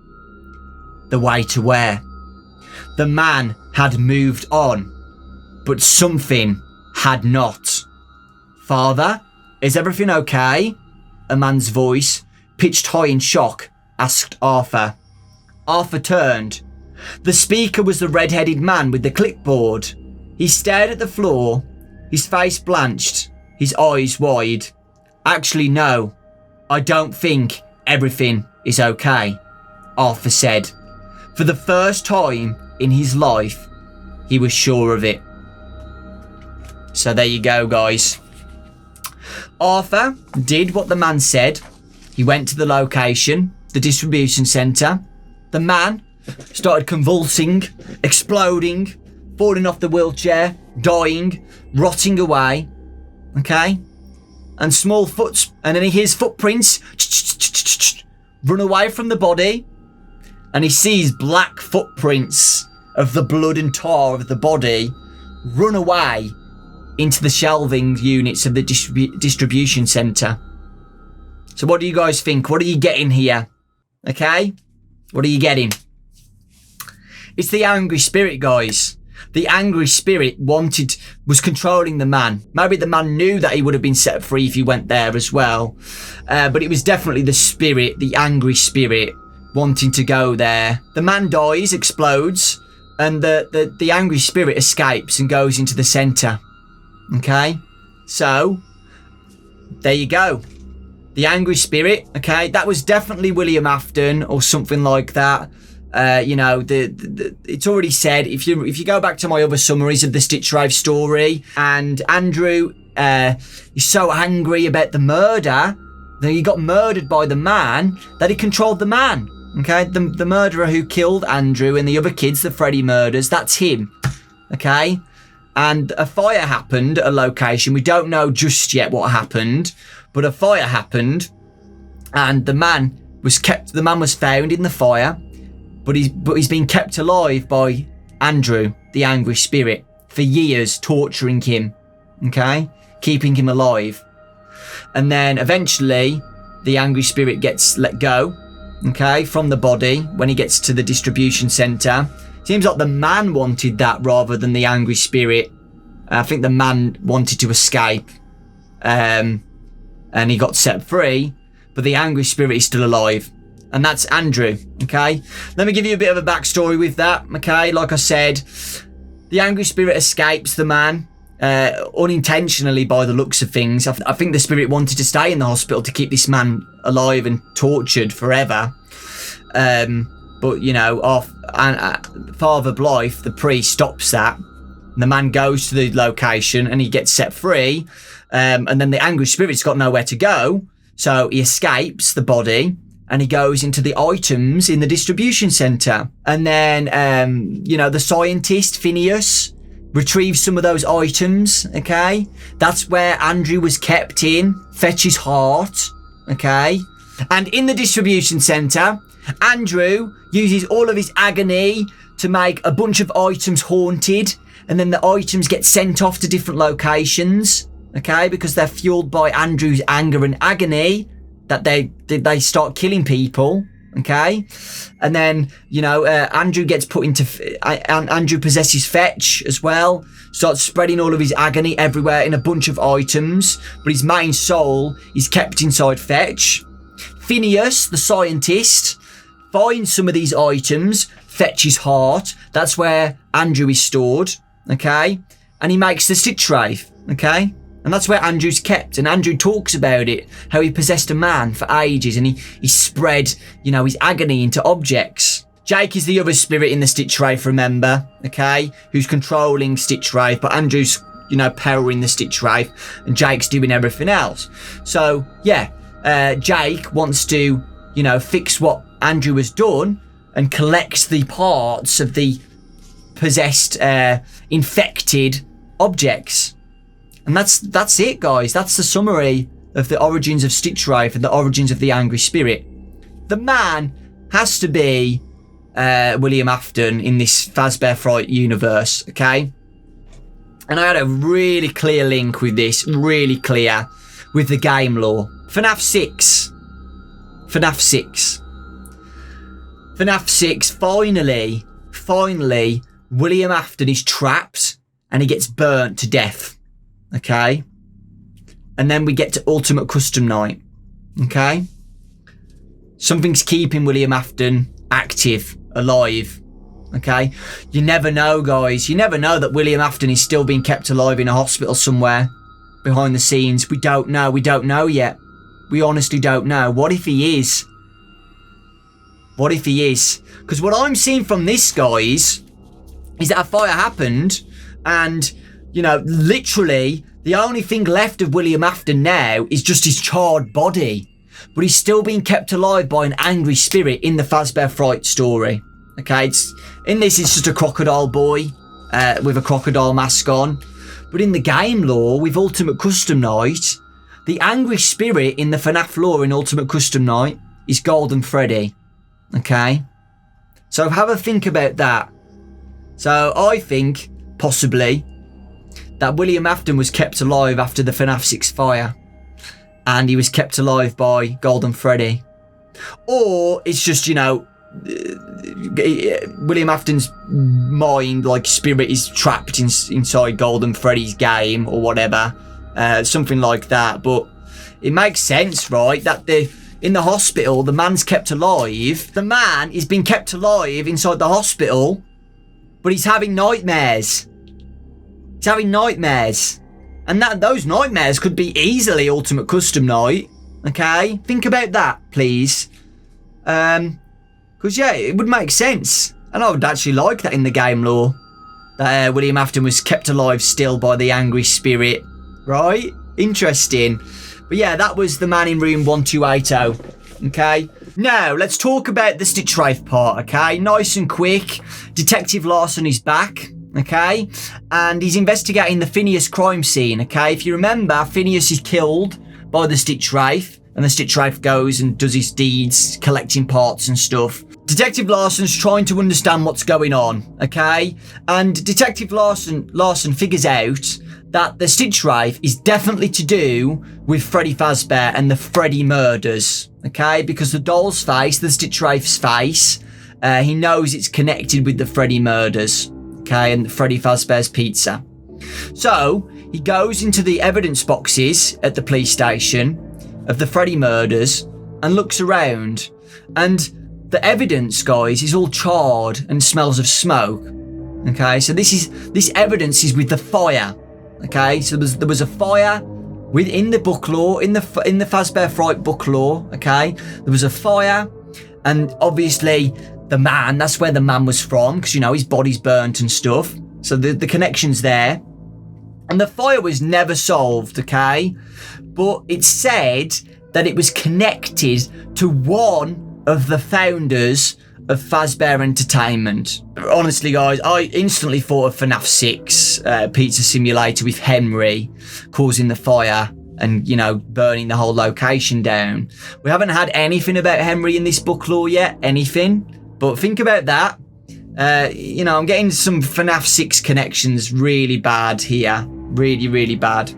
Speaker 1: The way to where? The man had moved on, but something had not. "Father, is everything okay?" A man's voice, pitched high in shock, asked Arthur. Arthur turned. The speaker was the red-headed man with the clipboard. He stared at the floor, his face blanched, his eyes wide. "Actually, no, I don't think everything is okay," Arthur said. For the first time in his life, he was sure of it. So there you go, guys. Arthur did what the man said. He went to the location, the distribution centre. The man started convulsing, exploding, falling off the wheelchair, dying, rotting away. Okay? And and then he hears footprints run away from the body. And he sees black footprints of the blood and tar of the body run away into the shelving units of the distribution centre. So what do you guys think? What are you getting here? Okay? What are you getting? It's the angry spirit, guys. The angry spirit was controlling the man. Maybe the man knew that he would have been set free if he went there as well. But it was definitely the spirit, the angry spirit, wanting to go there. The man dies, explodes, and the angry spirit escapes and goes into the centre. Okay, so there you go. The angry spirit. Okay, that was definitely William Afton or something like that. You know, it's already said. If you go back to my other summaries of the Stitchwraith story, and Andrew is so angry about the murder that he got murdered by the man that he controlled the man. Okay, the murderer who killed Andrew and the other kids, the Freddy murders, that's him. Okay. And a fire happened at a location. We don't know just yet what happened, but a fire happened, and the man was found in the fire, but he's been kept alive by Andrew, the angry spirit, for years, torturing him, okay, keeping him alive. And then eventually, the angry spirit gets let go, okay, from the body when he gets to the distribution centre. Seems like the man wanted that rather than the angry spirit. I think the man wanted to escape. And he got set free. But the angry spirit is still alive. And that's Andrew. Okay. Let me give you a bit of a backstory with that. Okay. Like I said, the angry spirit escapes the man. Unintentionally by the looks of things. I think the spirit wanted to stay in the hospital to keep this man alive and tortured forever. But, you know, Father Blythe, the priest, stops that. And the man goes to the location and he gets set free. And then the angry spirit's got nowhere to go. So he escapes the body and he goes into the items in the distribution centre. And then, you know, the scientist, Phineas, retrieves some of those items, okay? That's where Andrew was kept in. Fetch his heart, okay? And in the distribution centre, Andrew uses all of his agony to make a bunch of items haunted, and then the items get sent off to different locations, okay, because they're fueled by Andrew's anger and agony that they start killing people, okay? And then, you know, Andrew gets put into... Andrew possesses Fetch as well, starts spreading all of his agony everywhere in a bunch of items, but his main soul is kept inside Fetch. Phineas, the scientist, finds some of these items, Fetch his heart. That's where Andrew is stored, okay? And he makes the Stitchwraith, okay? And that's where Andrew's kept. And Andrew talks about it, how he possessed a man for ages and he spread, you know, his agony into objects. Jake is the other spirit in the Stitchwraith, remember, okay? Who's controlling Stitchwraith, but Andrew's, you know, powering the Stitchwraith and Jake's doing everything else. So, yeah, Jake wants to, you know, fix what Andrew has done and collects the parts of the possessed, infected objects. And that's it, guys. That's the summary of the origins of Stitchwraith and the origins of the Angry Spirit. The man has to be William Afton in this Fazbear Fright universe, okay? And I had a really clear link with this, really clear, with the game lore. FNAF 6. FNAF 6. FNAF 6, finally, William Afton is trapped and he gets burnt to death, okay? And then we get to Ultimate Custom Night, okay? Something's keeping William Afton active, alive, okay? You never know, guys. You never know that William Afton is still being kept alive in a hospital somewhere behind the scenes. We don't know. We don't know yet. We honestly don't know. What if he is? What if he is? Because what I'm seeing from this, guys, is that a fire happened and, you know, literally the only thing left of William Afton now is just his charred body. But he's still being kept alive by an angry spirit in the Fazbear Fright story. Okay, in this it's just a crocodile boy with a crocodile mask on. But in the game lore, with Ultimate Custom Night, the angry spirit in the FNAF lore in Ultimate Custom Night is Golden Freddy. Okay? So have a think about that. So I think, possibly, that William Afton was kept alive after the FNAF 6 fire. And he was kept alive by Golden Freddy. Or it's just, you know, William Afton's mind, like spirit, is trapped inside Golden Freddy's game or whatever. Something like that. But it makes sense, right? That in the hospital, the man's kept alive. The man is being kept alive inside the hospital, but he's having nightmares. He's having nightmares. And those nightmares could be easily Ultimate Custom Night. Okay? Think about that, please. Because, yeah, it would make sense. And I would actually like that in the game lore. That William Afton was kept alive still by the angry spirit. Right? Interesting. But, yeah, that was the man in room 1280. Okay? Now, let's talk about the Stitchwraith part, okay? Nice and quick. Detective Larson is back. Okay, and he's investigating the Phineas crime scene. Okay, if you remember, Phineas is killed by the Stitchwraith, and the Stitchwraith goes and does his deeds, collecting parts and stuff. Detective Larson's trying to understand what's going on. Okay, and Detective Larson figures out that the Stitchwraith is definitely to do with Freddy Fazbear and the Freddy murders. Okay, because the doll's face, the Stitchwraith's face, he knows it's connected with the Freddy murders. Okay, and Freddy Fazbear's Pizza. So, he goes into the evidence boxes at the police station of the Freddy murders and looks around. And the evidence, guys, is all charred and smells of smoke. Okay, so this evidence is with the fire. Okay, so there was a fire within the book lore, in the Fazbear Fright book lore. Okay, there was a fire, and obviously the man, that's where the man was from, because, you know, his body's burnt and stuff. So the connection's there. And the fire was never solved, okay? But it said that it was connected to one of the founders of Fazbear Entertainment. Honestly, guys, I instantly thought of FNAF 6 Pizza Simulator with Henry causing the fire and, you know, burning the whole location down. We haven't had anything about Henry in this book lore yet, anything. But think about that. You know, I'm getting some FNAF 6 connections really bad here. Really, really bad.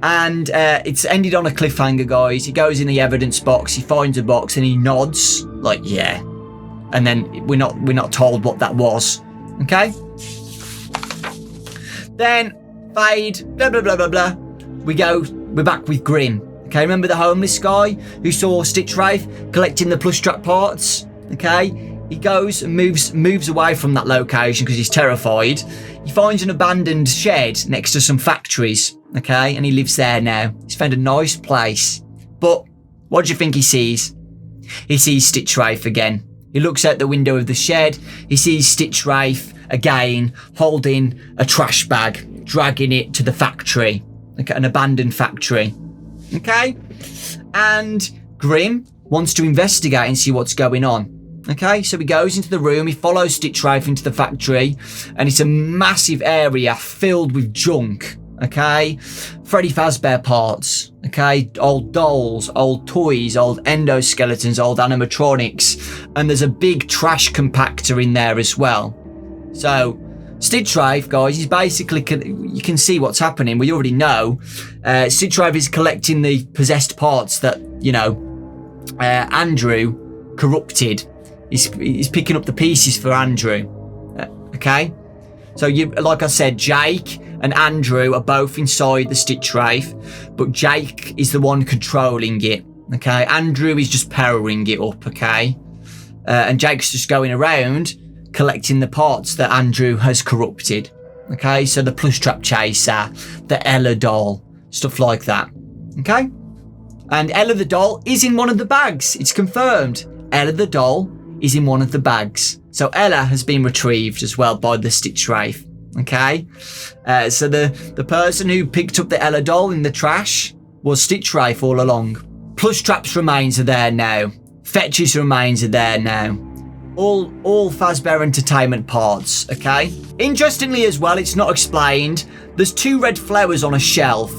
Speaker 1: And it's ended on a cliffhanger, guys. He goes in the evidence box, he finds a box, and he nods, like, yeah. And then we're not told what that was. Okay? Then, fade, blah, blah, blah, blah, blah. We're back with Grim. Okay, remember the homeless guy who saw Stitchwraith collecting the plush trap parts? Okay? He goes and moves away from that location because he's terrified. He finds an abandoned shed next to some factories, okay? And he lives there now. He's found a nice place. But what do you think he sees? He sees Stitchwraith again. He looks out the window of the shed. He sees Stitchwraith again holding a trash bag, dragging it to the factory, like an abandoned factory, okay? And Grim wants to investigate and see what's going on. Okay, so he goes into the room, he follows Stitchwraith into the factory, and it's a massive area filled with junk. Okay, Freddy Fazbear parts, okay, old dolls, old toys, old endoskeletons, old animatronics, and there's a big trash compactor in there as well. So Stitchwraith, guys, is basically, you can see what's happening. We already know. Stitchwraith is collecting the possessed parts that, you know, Andrew corrupted. He's picking up the pieces for Andrew. Okay? So, like I said, Jake and Andrew are both inside the Stitchwraith, but Jake is the one controlling it. Okay? Andrew is just powering it up, okay? And Jake's just going around collecting the parts that Andrew has corrupted. Okay, so the plush trap chaser, the Ella doll, stuff like that. Okay, and Ella the doll is in one of the bags. It's confirmed. Ella the doll is in one of the bags. So Ella has been retrieved as well by the Stitchwraith. Okay, so the person who picked up the Ella doll in the trash was Stitchwraith all along. Plush trap's remains are there now. Fetch's remains are there now. All Fazbear Entertainment parts, okay? Interestingly as well, it's not explained, there's 2 red flowers on a shelf.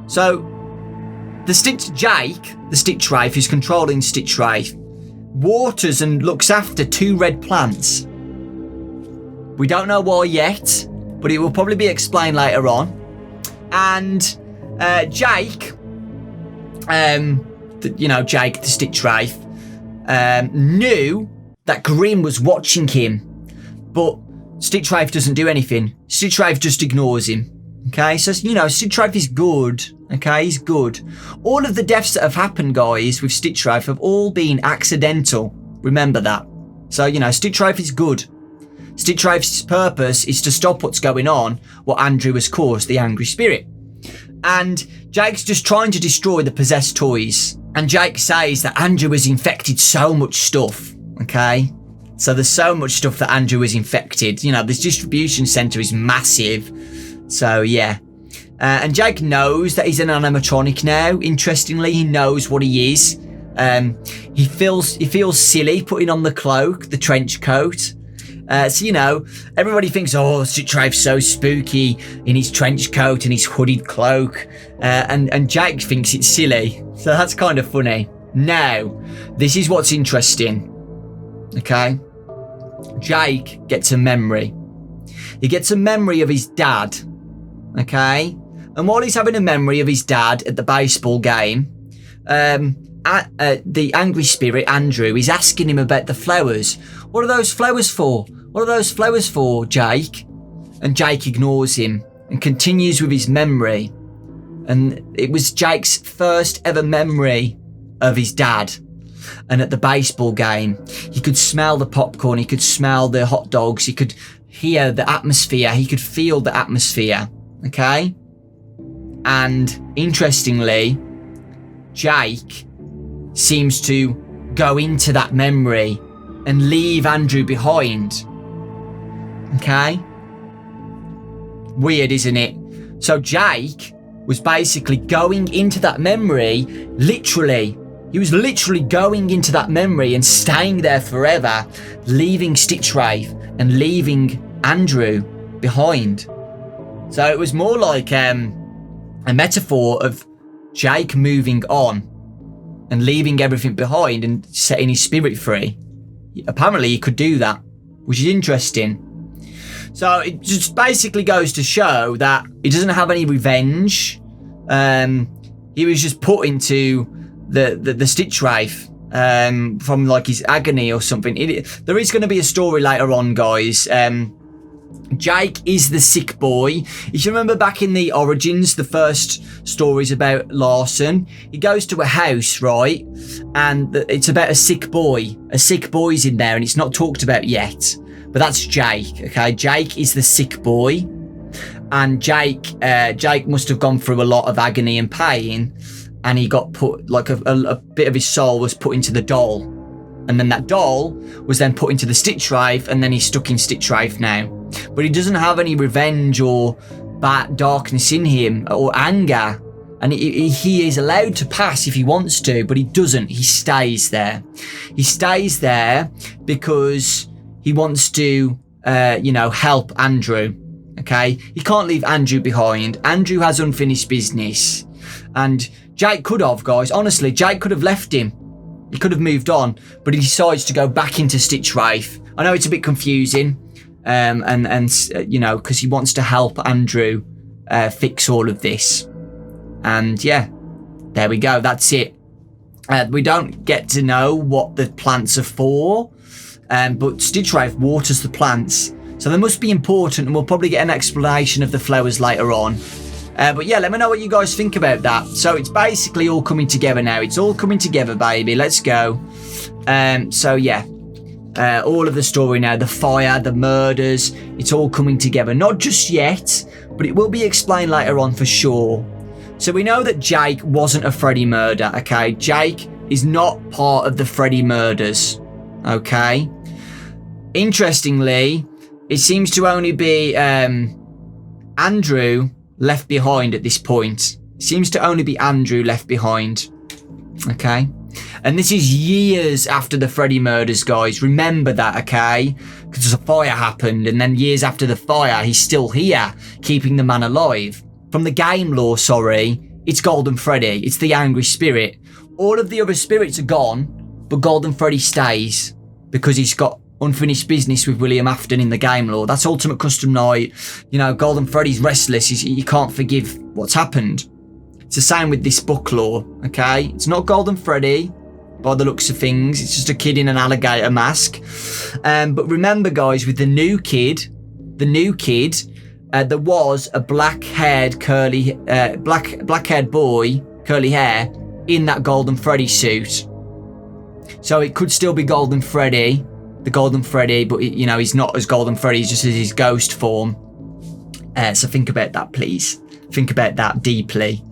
Speaker 1: So, Jake, the Stitchwraith, who's controlling Stitchwraith, waters and looks after 2 red plants. We don't know why yet, but it will probably be explained later on. And Jake, Jake, the Stitchwraith, knew that Grim was watching him, but Stitchwraith doesn't do anything. Stitchwraith just ignores him. Okay, so, you know, Stitchwraith is good. Okay, he's good. All of the deaths that have happened, guys, with Stitchwraith have all been accidental. Remember that. So, you know, Stitchwraith is good. Stitchwraith's purpose is to stop what's going on, what Andrew has caused, the angry spirit. And Jake's just trying to destroy the possessed toys. And Jake says that Andrew has infected so much stuff. Okay, so there's so much stuff that Andrew has infected. You know, this distribution centre is massive. So, yeah. And Jake knows that he's an animatronic now. Interestingly, he knows what he is. He feels silly putting on the cloak, the trench coat. So, you know, everybody thinks, oh, Stitchwraith's so spooky in his trench coat and his hooded cloak. And Jake thinks it's silly. So that's kind of funny. Now, this is what's interesting. Okay, Jake gets a memory. He gets a memory of his dad. Okay, and while he's having a memory of his dad at the baseball game, the angry spirit Andrew is asking him about the flowers. What are those flowers for? What are those flowers for, Jake? And Jake ignores him and continues with his memory. And it was Jake's first ever memory of his dad. And at the baseball game, he could smell the popcorn, he could smell the hot dogs, he could hear the atmosphere, he could feel the atmosphere, okay? And interestingly, Jake seems to go into that memory and leave Andrew behind, okay? Weird, isn't it? So Jake was basically going into that memory, literally. He was literally going into that memory and staying there forever, leaving Stitchwraith and leaving Andrew behind. So it was more like a metaphor of Jake moving on and leaving everything behind and setting his spirit free. Apparently he could do that, which is interesting. So it just basically goes to show that he doesn't have any revenge. He was just put into the Stitchwraith from like his agony or something. There is going to be a story later on, guys. Jake is the sick boy. If you remember back in the Origins, the first stories about Larson, he goes to a house, right? And it's about a sick boy. A sick boy's in there and it's not talked about yet. But that's Jake, okay? Jake is the sick boy. And Jake must have gone through a lot of agony and pain. And he got put, like a bit of his soul was put into the doll. And then that doll was then put into the Stitchwraith, and then he's stuck in Stitchwraith now. But he doesn't have any revenge or bad darkness in him, or anger And he is allowed to pass if he wants to, but he doesn't. He stays there. He stays there because he wants to, help Andrew. Okay? He can't leave Andrew behind. Andrew has unfinished business. And Jake could have, guys. Honestly, Jake could have left him. He could have moved on, but he decides to go back into Stitchwraith. I know it's a bit confusing, because he wants to help Andrew fix all of this. And yeah, there we go. That's it. We don't get to know what the plants are for, but Stitchwraith waters the plants, so they must be important, and we'll probably get an explanation of the flowers later on. But yeah, let me know what you guys think about that. So it's basically all coming together now. It's all coming together, baby. Let's go. So yeah, all of the story now, the fire, the murders, it's all coming together. Not just yet, but it will be explained later on for sure. So we know that Jake wasn't a Freddy murder, okay? Jake is not part of the Freddy murders, okay? Interestingly, it seems to only be Andrew left behind at this point. It seems to only be Andrew left behind, okay? And this is years after the Freddy murders, guys. Remember that, okay? Because a fire happened, and then years after the fire, he's still here, keeping the man alive. From the game lore, it's Golden Freddy. It's the angry spirit. All of the other spirits are gone, but Golden Freddy stays because he's got unfinished business with William Afton in the game lore. That's Ultimate Custom Night. Golden Freddy's restless. He can't forgive what's happened. It's the same with this book lore, okay? It's not Golden Freddy by the looks of things. It's just a kid in an alligator mask. But remember, guys, with the new kid, there was a black-haired boy, curly hair, in that Golden Freddy suit. So it could still be Golden Freddy, the Golden Freddy, but he's not as Golden Freddy, he's just as his ghost form. So think about that, please. Think about that deeply,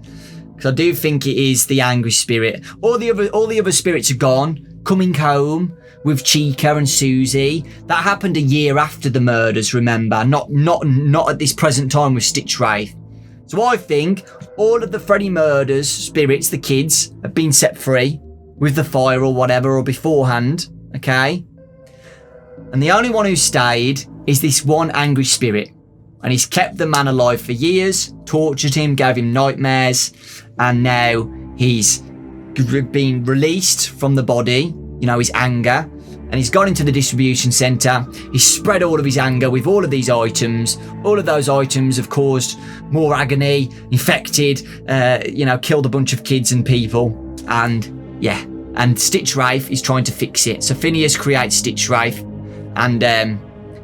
Speaker 1: because I do think it is the angry spirit. All the other spirits are gone, coming home with Chica and Susie. That happened a year after the murders, remember? Not at this present time with Stitchwraith. So I think all of the Freddy murders spirits, the kids, have been set free with the fire or whatever, or beforehand, okay? And the only one who stayed is this one angry spirit. And he's kept the man alive for years, tortured him, gave him nightmares, and now he's been released from the body, his anger, and he's gone into the distribution centre. He's spread all of his anger with all of these items. All of those items have caused more agony, infected, killed a bunch of kids and people. And yeah, and Stitchwraith is trying to fix it. So Phineas creates Stitchwraith, and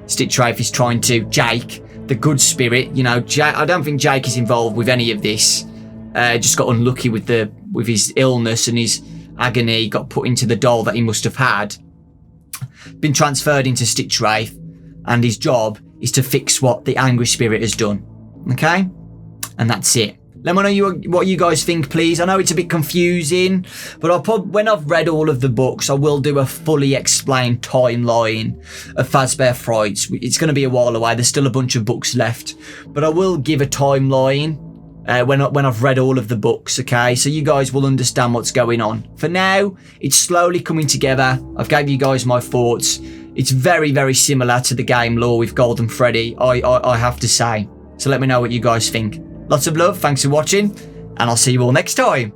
Speaker 1: Stitchwraith is trying to, Jake, the good spirit, I don't think Jake is involved with any of this. Just got unlucky with his illness and his agony, got put into the doll that he must have had, been transferred into Stitchwraith, and his job is to fix what the angry spirit has done, okay? And that's it. Let me know what you guys think, please. I know it's a bit confusing, but when I've read all of the books, I will do a fully explained timeline of Fazbear Frights. It's going to be a while away. There's still a bunch of books left, but I will give a timeline when I've read all of the books, okay? So you guys will understand what's going on. For now, it's slowly coming together. I've gave you guys my thoughts. It's very, very similar to the game lore with Golden Freddy, I have to say. So let me know what you guys think. Lots of love, thanks for watching, and I'll see you all next time.